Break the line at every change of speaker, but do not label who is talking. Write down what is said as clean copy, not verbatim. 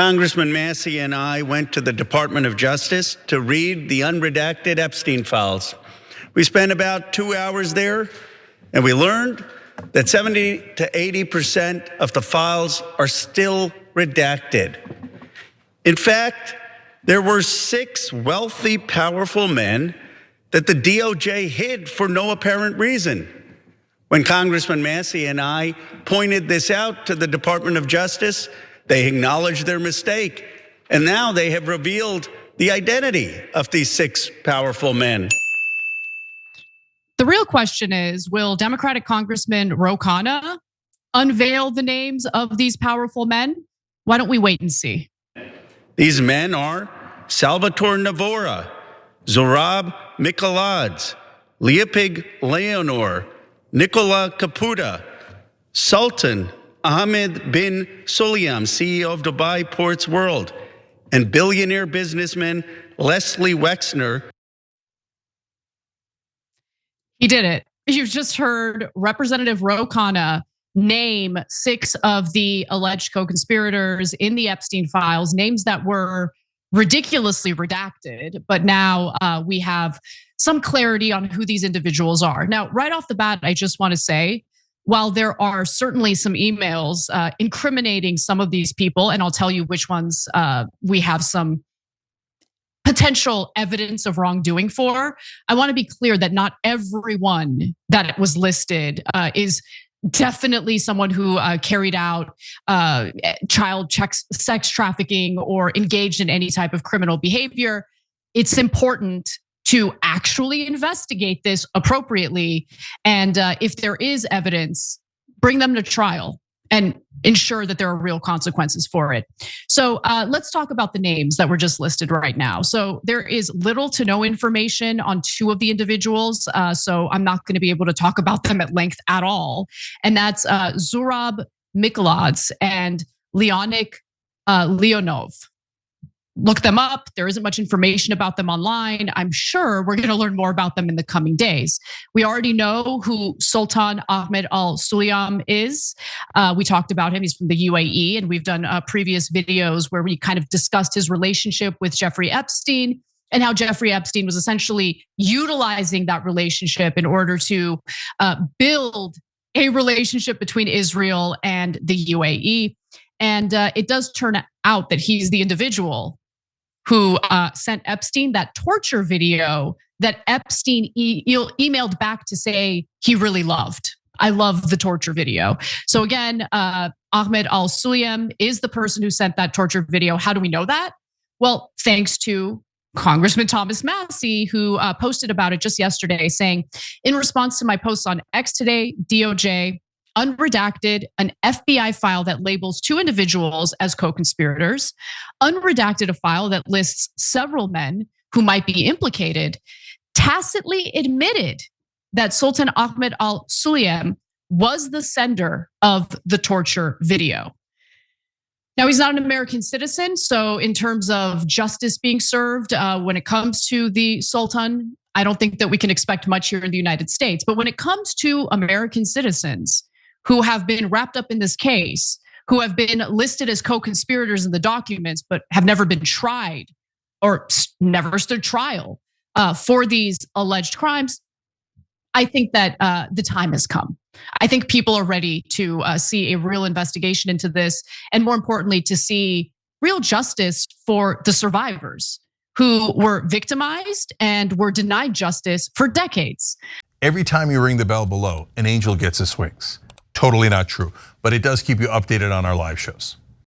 Congressman Massie and I went to the Department of Justice to read the unredacted Epstein files. We spent about 2 hours there, and we learned that 70 to 80% of the files are still redacted. In fact, there were 6 wealthy, powerful men that the DOJ hid for no apparent reason. When Congressman Massie and I pointed this out to the Department of Justice, they acknowledged their mistake, and now they have revealed the identity of these 6 powerful men.
The real question is, will Democratic Congressman Ro Khanna unveil the names of these powerful men? Why don't we wait and see?
These men are Salvatore Navora, Zorab Mikaladze, Leopig Leonor, Nicola Caputa, Sultan Ahmed bin Sulayem, CEO of Dubai Ports World, and billionaire businessman Leslie Wexner.
He did it. You've just heard Representative Ro Khanna name 6 of the alleged co-conspirators in the Epstein files, names that were ridiculously redacted, but now we have some clarity on who these individuals are. Now, right off the bat, I just want to say, while there are certainly some emails incriminating some of these people, and I'll tell you which ones we have some potential evidence of wrongdoing for, I want to be clear that not everyone that was listed is definitely someone who carried out child sex trafficking or engaged in any type of criminal behavior. It's important to actually investigate this appropriately. And if there is evidence, bring them to trial and ensure that there are real consequences for it. So let's talk about the names that were just listed right now. So there is little to no information on 2 of the individuals. So I'm not gonna be able to talk about them at length at all. And that's Zorab Mikaladze and Leonid Leonov. Look them up. There isn't much information about them online. I'm sure we're gonna learn more about them in the coming days. We already know who Sultan Ahmed Al Sulayem is. We talked about him, he's from the UAE, and we've done previous videos where we kind of discussed his relationship with Jeffrey Epstein and how Jeffrey Epstein was essentially utilizing that relationship in order to build a relationship between Israel and the UAE. And it does turn out that he's the individual who sent Epstein that torture video that Epstein emailed back to say he really loved. I love the torture video. So again, Ahmed Al Sulayem is the person who sent that torture video. How do we know that? Well, thanks to Congressman Thomas Massie, who posted about it just yesterday, saying, in response to my posts on X today, DOJ unredacted an FBI file that labels 2 individuals as co-conspirators, unredacted a file that lists several men who might be implicated, tacitly admitted that Sultan Ahmed Al Sulayem was the sender of the torture video. Now, he's not an American citizen, so in terms of justice being served, when it comes to the Sultan, I don't think that we can expect much here in the United States. But when it comes to American citizens who have been wrapped up in this case, who have been listed as co-conspirators in the documents, but have never been tried or never stood trial for these alleged crimes, I think that the time has come. I think people are ready to see a real investigation into this, and more importantly, to see real justice for the survivors who were victimized and were denied justice for decades.
Every time you ring the bell below, an angel gets his wings. Totally not true, but it does keep you updated on our live shows.